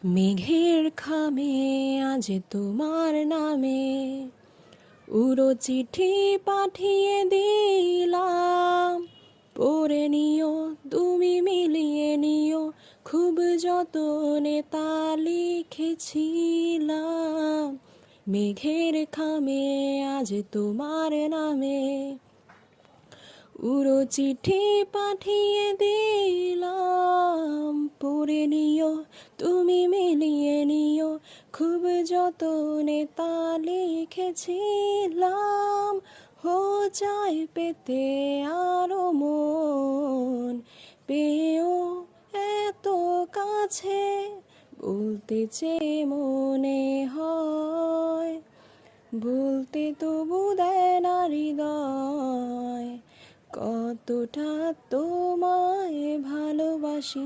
মেঘের খামে আজ তোমার নামে উড়ো চিঠি পাঠিয়ে দিলাম। পড়ে নিও, তুমি মিলিয়ে নিও, খুব যতনে তা লিখেছিলাম। মেঘের খামে আজ তোমার নামে উড়ো চিঠি পাঠিয়ে দিলাম। পড়ে নিও, তুমি মিলিয়ে নিও, খুব যতনে তা লিখেছিলাম। হো চাই পেতে আরো মন, পেও এত কাছে, বলতে চেয়ে মনে হয়, বলতে তবু দেয় না হৃদয়, কতটা তোমায় ভালোবাসি।